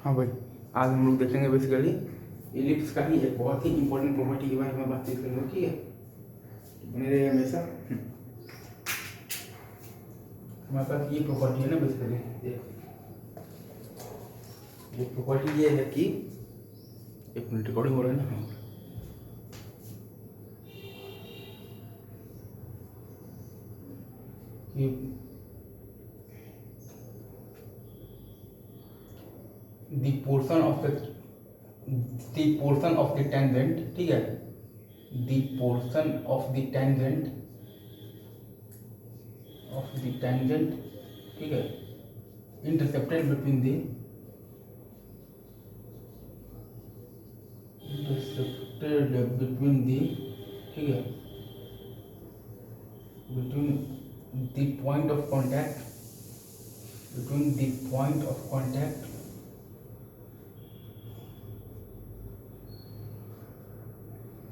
हाँ भाई, आज हम लोग देखेंगे बेसिकली इलिप्स का ही एक बहुत ही इंपॉर्टेंट प्रॉपर्टी के बारे में बातचीत करेंगे। ठीक है, बने रहिए हमेशा। हमारे पास ये प्रॉपर्टी है ना बेसिकली, ये प्रॉपर्टी ये है कि एक मिनट रिकॉर्डिंग हो रहा है ना। हाँ, कि the portion of the tangent, ठीक है, the portion of the tangent, ठीक है, intercepted between the ठीक है, between the point of contact,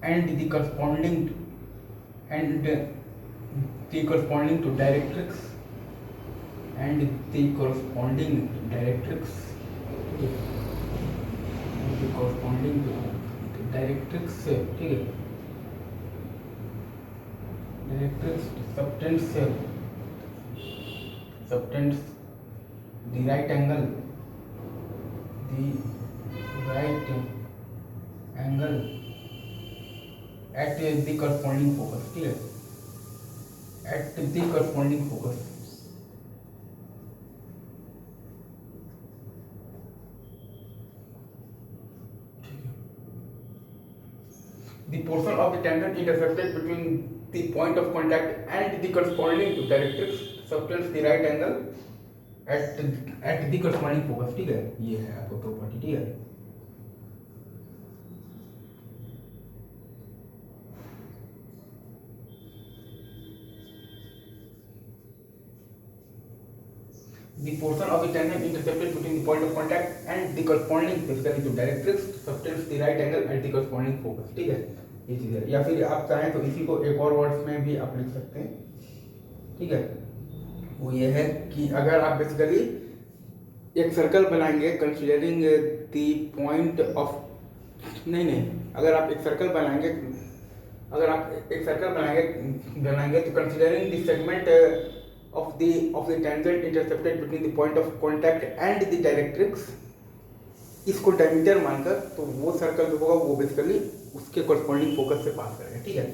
and the corresponding to directrix, ठीक है, directrix subtends the right angle at the corresponding focus, ठीक है, at the corresponding focus. The portion of the tangent intercepted between the point of contact and the corresponding to directrix subtends the right angle at the corresponding focus. ठीक है, ये है आपका property. ठीक है, the portion of the tangent intercepted between the point of contact and the corresponding basically to directrix subtends the right angle at the corresponding focus. ठीक है, ये चीज़ है। या फिर आप चाहें तो इसी को एक और वर्ड्स में भी आप लिख सकते हैं। ठीक है, वो ये है कि अगर आप बेसिकली एक सर्कल बनाएंगे कंसिडरिंग द पॉइंट ऑफ नहीं, अगर आप एक सर्कल बनाएंगे तो considering the segment of the tangent intercepted between the point of contact and the directrix, इसको डायमीटर मानकर, तो वो सर्कल जो होगा वो बेसिकली उसके कॉरस्पॉन्डिंग फोकस से पास करेगा। ठीक है,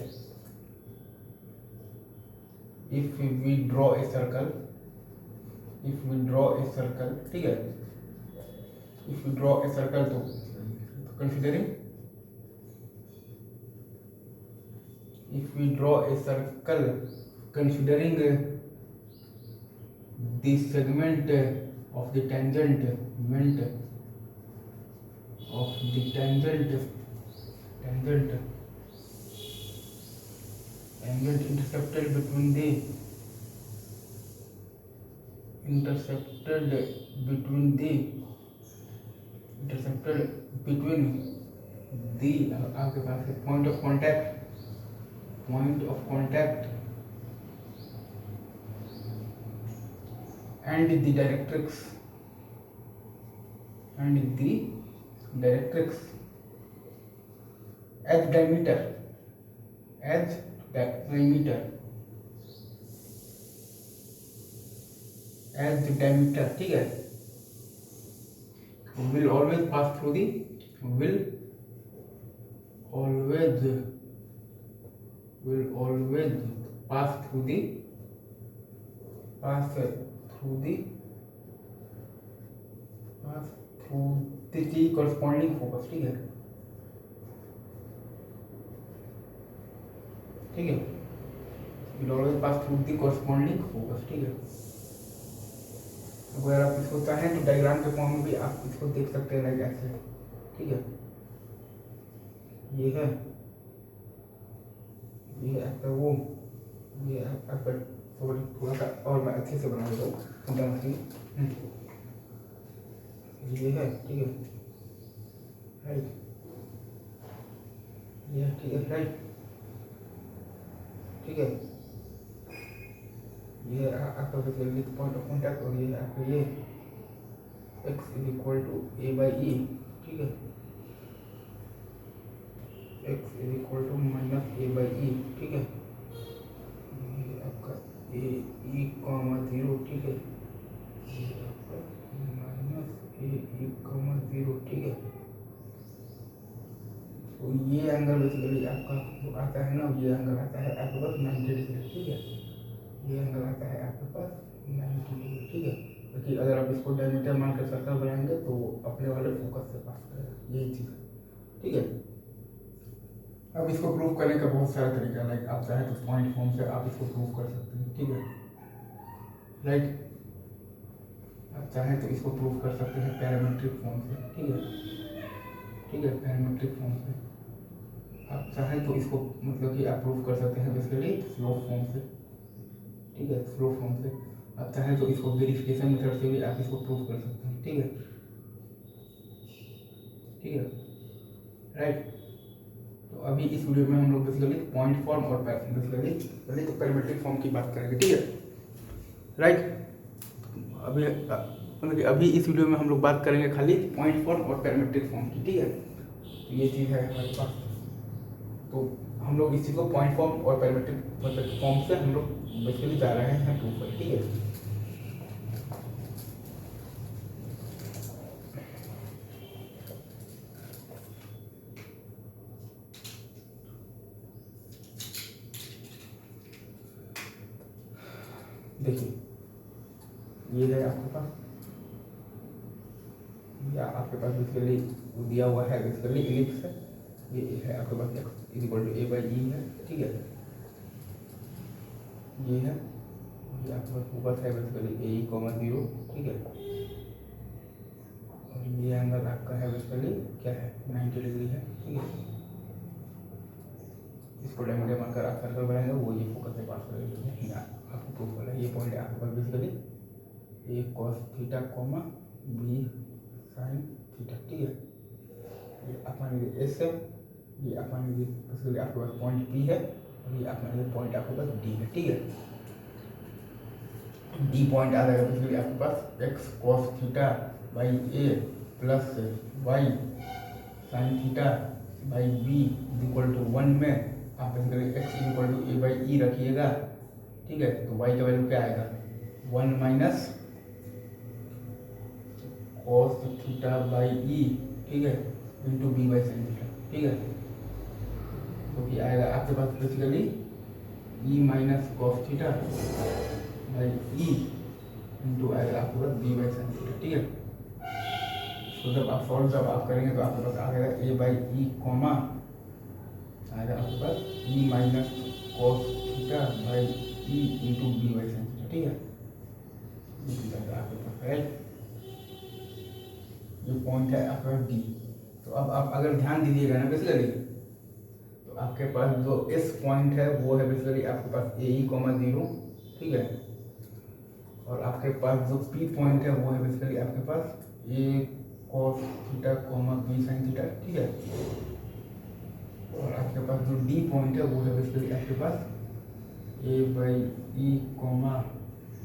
if we draw a circle, ठीक है, if we draw a circle तो considering if we draw a circle considering the segment of the tangent intercepted between the आपके पास point of contact and the directrix as diameter, ठीक है, will always pass through the corresponding focus। ठीक है, will always pass through the corresponding focus। ठीक है, अगर आप इसको चाहें तो डायग्राम के फॉर्म में भी आप इसको देख सकते हैं लाइक ऐसे। ठीक है, ये है आपका वो, ये आपका थोड़ा सा और मैं अच्छे से बना देता हूँ। ये है, ठीक है, राइट, ये ठीक है, राइट, ठीक है, ये आपका पॉइंट ऑफ कॉन्टैक्ट और ये आपका ये x is equal to a by e, ठीक है, x is equal to minus a by e, ठीक है, ये आपका ए ई कॉमा जीरो, ठीक है, ये आपका minus a e comma zero, ठीक है। तो ये एंगल बेसिकली आपका आता है ना, ये एंगल आता है आपके पास 90 डिग्री, ठीक है, ये एंगल आता है आपके पास 90 डिग्री, ठीक है। क्योंकि अगर आप इसको डायमीटर मान कर सर्कल बनाएंगे तो अपने वाले फोकस से पास करेगा, यही चीज़ है, ठीक है। अब इसको प्रूव करने का बहुत सारा तरीका है, लाइक आप चाहे तो पॉइंट फॉर्म से आप इसको प्रूव कर सकते हैं, ठीक है, राइट। आप चाहें तो इसको प्रूव कर सकते हैं पैरामीट्रिक फॉर्म से, ठीक है, ठीक है, पैरामीट्रिक फॉर्म से। आप चाहें तो इसको मतलब कि आप प्रूव कर सकते हैं बेसिकली स्लोप फॉर्म से, ठीक है, स्लोप फॉर्म से। आप चाहें तो इसको वेरिफिकेशन मेथड से भी आप इसको प्रूव कर सकते हैं, ठीक है, ठीक है, राइट। तो अभी इस वीडियो में हम लोग बेसिकली पॉइंट फॉर्म और बेसिकली पहले तो पैरामीट्रिक फॉर्म की बात करेंगे, ठीक है, राइट। अभी इस वीडियो में हम लोग बात करेंगे खाली पॉइंट फॉर्म और पैरामीट्रिक फॉर्म की, ठीक है। तो ये चीज़ है हमारे पास, तो हम लोग इस चीज़ को पॉइंट फॉर्म और पैरामीट्रिक फॉर्म से हम लोग बेसिकली जा रहे हैं प्रूफ पर, ठीक है। देखिए ये है आपके पास, या आपके पास बेसिकली दिया हुआ है बेसिकली इलिप्स है, ये है आपके पास x is equal to a by e है, ठीक है, ये है, ये आपके पास फोकस है basically a e comma zero, ठीक है, और ये एंगल आपका है बेसिकली क्या है 90 डिग्री है, ठीक है। इसको डायमीटर मानकर आप सर्कल बनाएंगे, वो ये फोकस से पास करेगा, आपको प्रूफ करना है। ये पॉइंट है आपके पास basically a cos theta comma B sine theta, ठीक है, ये आप मान लीजिए एस है, ये आप मान लीजिए बेसिकली आपके पास पॉइंट पी है, और ये आप मान लीजिए पॉइंट आपके पास डी है, ठीक है। डी पॉइंट आ जाएगा बेसिकली आपके पास x cos theta by a plus y sine theta by b equal to 1 में आप basically x equal to a by e रखिएगा, ठीक है। तो वाई का वैल्यू क्या आएगा 1 minus cos theta by e, ठीक है, into b by sine theta, ठीक है। तो ये आएगा आपके पास basically e minus cos theta by e into आएगा आपके पास बी बाई साइन थीटा, ठीक है। तो जब आप करेंगे तो आपके पास आ जाएगा ए बाई ई कॉमा आएगा आपके पास e minus cos theta by e into b by sine theta, ठीक है, ये चीज़ आएगा आपके पास, राइट। ये पॉइंट है आपका डी। तो अब आप अगर ध्यान दीजिएगा ना बेसिकली, तो आपके पास जो एस पॉइंट है वो है बेसिकली आपके पास ए ई कॉमा जीरो, ठीक है, और आपके पास जो पी पॉइंट है वो है बेसिकली आपके पास a cos theta comma B sine theta, ठीक है, और आपके पास जो डी पॉइंट है वो है बेसिकली आपके पास a by e comma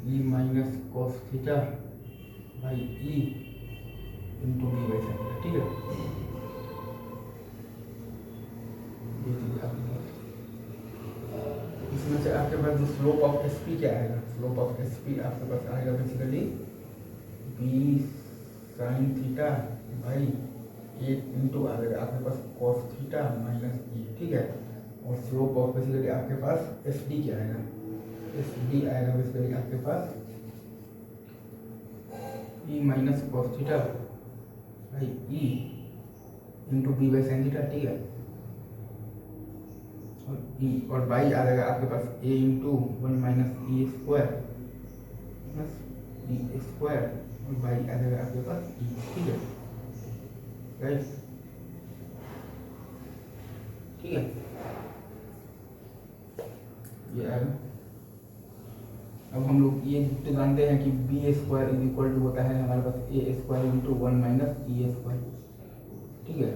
e minus cos theta by e into b by sine theta, ठीक है। ये चीज़ आपके पास, इसमें से आपके पास जो स्लोप ऑफ एस पी क्या आएगा, स्लोप ऑफ एस पी आपके पास आएगा basically b sine theta by A into आ जाएगा आपके पास कॉस थीटा माइनस ई, ठीक है। और स्लोप ऑफ बेसिकली आपके पास एस डी क्या आएगा, एस डी आएगा बेसिकली आपके पास e minus cos theta by e into b by sine theta, ठीक है, और ई और बाई आ जाएगा आपके पास a into 1 minus E square plus e square, और बाई आ जाएगा आपके पास ई, ठीक है, राइट, ठीक है, ये आएगा। अब हम लोग ये तो जानते हैं कि B square is equal to होता है हमारे पास ए स्क्वायर इंटू 1 माइनस ई स्क्वायर, ठीक है।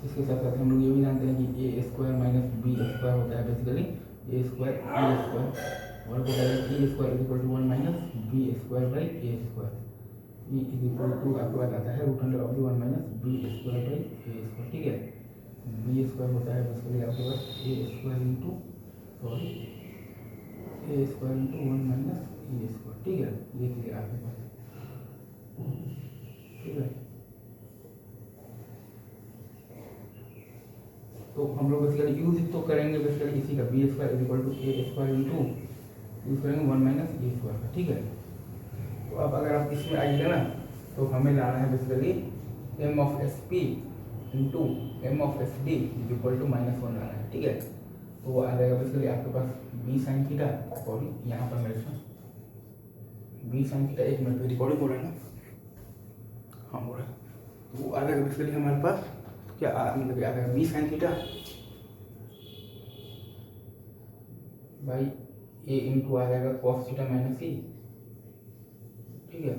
इसके साथ साथ हम लोग ये भी जानते हैं कि a square minus b square होता है basically a square e square, और होता है a square is equal to 1 minus b square by A square, e is equal to आपके पास आता है root under of one minus b square by A square, ठीक है। बी स्क्वायर होता है बेसिकली आपके पास ए square into sorry a square into one minus A square, ठीक है। ये चीज़ आपके पास, ठीक है। तो हम लोग बेसिकली यूज तो करेंगे बेसिकली इसी का B square is equal to A square into use करेंगे वन माइनस ए स्क्वायर का, ठीक है। तो अब अगर आप इसमें आइएगा ना तो हमें लाना है basically M of S P into M of S D is equal to minus one लाना है, ठीक है। तो वो आ जाएगा बेसिकली आपके पास बी साइन थीटा, सॉरी यहाँ पर मेरे साथ बी साइन थीटा, एक मिनट रिकॉर्डिंग हो रहा है ना, हाँ हो रहा है। तो वो आ जाएगा बेसिकली हमारे पास क्या मतलब आ जाएगा b sine theta by A into आ जाएगा कॉस थीटा माइनस ई, ठीक है,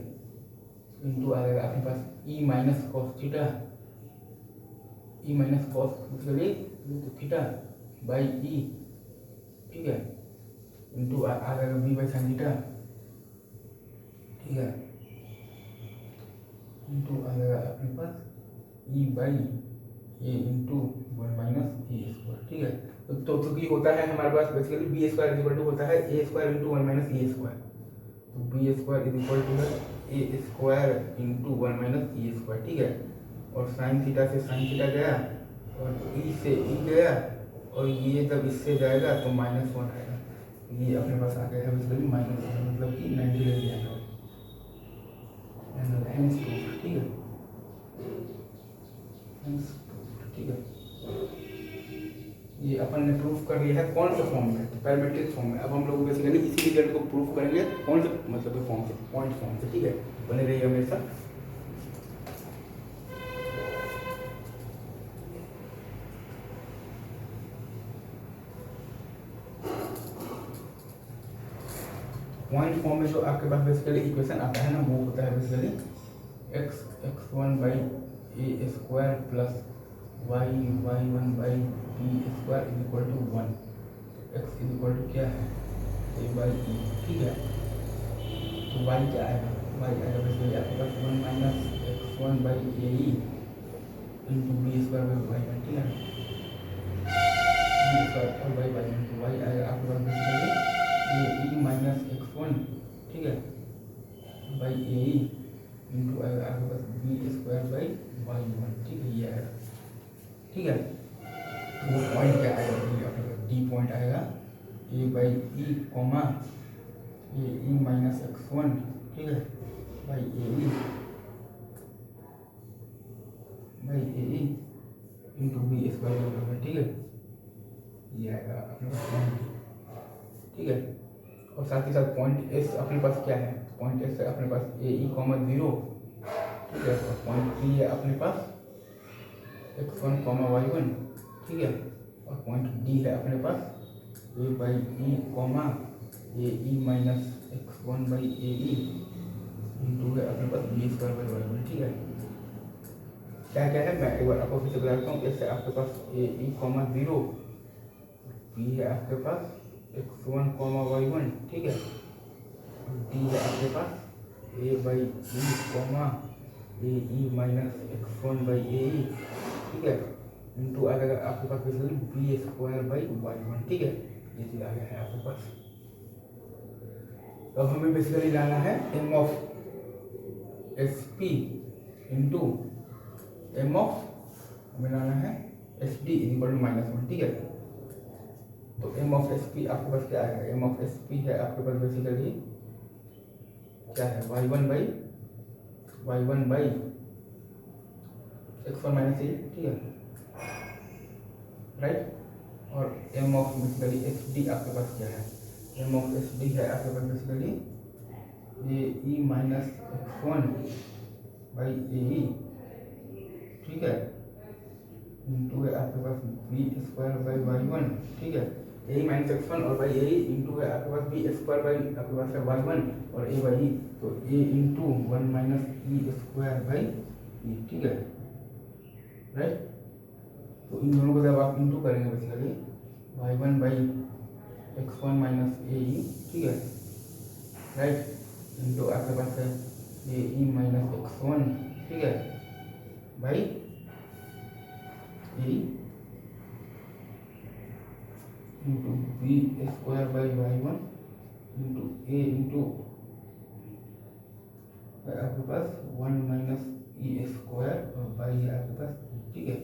इंटू आ जाएगा आपके पास e minus cos theta, e minus cos basically theta by e, ठीक है, इंटू आ जाएगा बी बाई साइन थीटा, ठीक है, इंटू आ जाएगा अपने पास e by A into one minus A square, ठीक है। तो चूंकि होता है हमारे पास basically b square is equal to होता है a square into one minus A square, तो b square is equal to है a square into one minus A square, ठीक है। और साइन थीटा से साइन थीटा गया और ई से ई गया और ये जब इससे जाएगा तो माइनस वन आएगा, ये अपने पास आ गया है बेसिकली माइनस वन, मतलब कि 90 डिग्री एंगल, ठीक है, ठीक है। ये अपन ने प्रूफ कर लिया है कौन से फॉर्म में, पैरामेट्रिक फॉर्म में। अब हम लोग बेसिकली इसी रिजल्ट को प्रूफ करेंगे कौन से मतलब फॉर्म से, पॉइंट फॉर्म से, ठीक है। बने रहिए हमेशा। पॉइंट फॉर्म में जो आपके पास बेसिकली इक्वेशन आता है ना वो होता है basically x1 by A square plus y1 by B square is equal to 1, x is equal to क्या है ए बाई ई, ठीक है। तो y क्या आएगा, y आएगा बेसिकली आपके पास 1 minus x1 by A E into B square by y1, ठीक है, बी स्क्वायर और बाई y1, तो y आएगा आपके पास basically a e minus x1, ठीक है, बाई ए ई इंटू आएगा आपके पास बी स्क्वायर बाई y1, ठीक है, ये आएगा, ठीक है। तो वो पॉइंट क्या आएगा, आपके पास डी पॉइंट आएगा a by e comma a e minus x1, ठीक है, by A E into B square by y1, ठीक है, ये आएगा अपने पास पॉइंट, ठीक है। और साथ ही साथ पॉइंट एस अपने पास क्या है, पॉइंट एस है अपने पास ए ई कॉमा 0, ठीक है, और पॉइंट बी है अपने पास x1 कॉमा y1, ठीक है, और पॉइंट डी है अपने पास a by e comma a e minus x1 by A E into है अपने पास बी स्क्वायर बाई y1, ठीक है। क्या क्या है मैं एक बार आपको फिर से बता देता हूँ। जैसे आपके पास ए ई कॉमा 0, बी है आपके पास x1 कॉमा y1, ठीक है, और डी है आपके पास a by e comma a e minus x1 by A e, ठीक है, इंटू आ जाएगा आपके पास basically b square by y1, ठीक है, ये चीज आ गया है आपके पास। अब हमें बेसिकली लाना है M of S P into M ऑफ हमें लाना है S D is equal to minus one, ठीक है। तो एम ऑफ एस पी आपके पास क्या आएगा, एम ऑफ एस पी है आपके पास बेसिकली क्या है y1 बाई x1 माइनस ए, ठीक है, राइट। और M of basically S D आपके पास क्या है, एम ऑफ एस डी है आपके पास basically a e minus x1 by A e, ठीक है, इंटू है आपके पास बी स्क्वायर बाई y1, ठीक है, ए माइनस x1 और बाई ए इंटू है आपके पास बी स्क्वायर बाई आपके पास है y1 और ए बाई ई, तो a into 1 minus E square by e, ठीक है, राइट। तो इन दोनों को जब आप इंटू करेंगे basically y1 by x1 minus a e, ठीक है, राइट, इंटू आपके पास है ए ई माइनस x1, ठीक है, by A into B square by y1 into A into आपके पास 1 माइनस ई स्क्वायर और बाई आपके पास, ठीक है।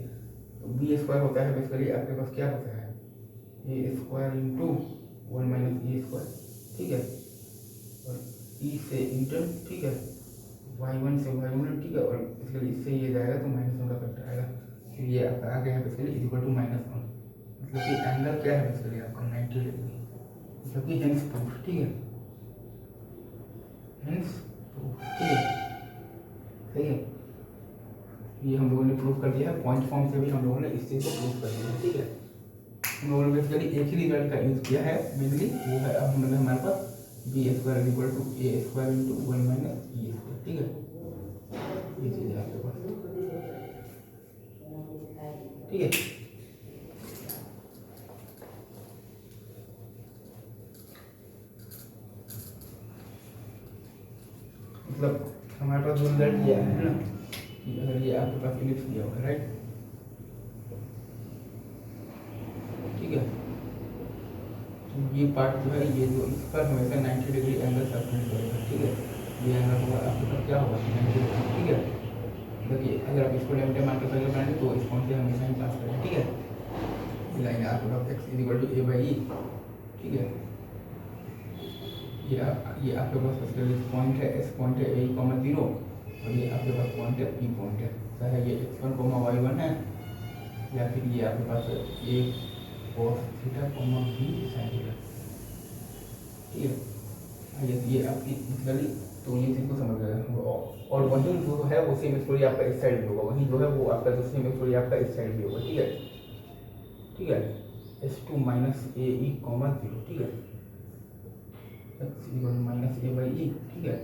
तो बी स्क्वायर होता है बेसिकली आपके पास क्या होता है, a square into 1 minus E square, ठीक है, और ई से इंटर, ठीक है, y1 से y1, ठीक है, और बेसिकली इससे ये जाएगा तो -1 का फैक्टर आएगा, फिर ये आपका आ गया है बेसिकली इज इक्वल टू -1, मतलब कि एंगल क्या है बेसिकली आपका 90 डिग्री, मतलब कि हेंस प्रूफ, ठीक है, हेंस प्रूफ, ठीक है, सही है। ये हम लोगों ने प्रूफ कर दिया है, पॉइंट फॉर्म से भी हम लोगों ने इस चीज़ को प्रूफ कर दिया है, ठीक है। हम लोगों ने बेसिकली एक ही रिजल्ट का यूज़ किया है मेनली, वो है अब हम लोग हमारे पास b square equal to A square into 1 minus E square, ठीक है, ये चीज़ है आपके पास, ठीक है। मतलब हमारे पास जो रिजल्ट दिया है ना, अगर ये आपके पास इलिप्स दिया हुआ है, राइट, ठीक है, तो ये पार्ट जो है ये जो इस पर हमेशा 90 डिग्री एंगल सबटेंड करेगा, ठीक है, ये एंगल होगा आपके पास क्या होगा 90 डिग्री, ठीक है। देखिए अगर आप इसको लिमिट मान के चल बनाएंगे तो इस पॉइंट से हमेशा ही पास करें, ठीक है, ये लाइन आपके पास x equal to a by e, ठीक है, ये आपके पास बेसिकली पॉइंट है, एस पॉइंट है ए कॉमा 0, और ये आपके पास पॉइंट है पी पॉइंट है, चाहे ये x1 कॉमा y1 है या फिर ये आपके पास A cos theta comma B sine theta, ठीक है, ये आपकी बेसिकली तो ये चीज़ को समझ गए। और वही जो है वो सेम स्टोरी आपका इस साइड भी होगा, वही जो है वो आपका जो सेम स्टोरी आपका इस साइड भी होगा, ठीक है, ठीक है, s2 minus a e comma 0, ठीक है, x equal minus a by e, ठीक है,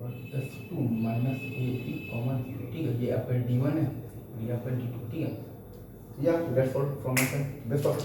और s2 minus a e comma 0, ठीक है, ये आपका d1 है, ये आपका d2, ठीक है, या that's all from my side, best of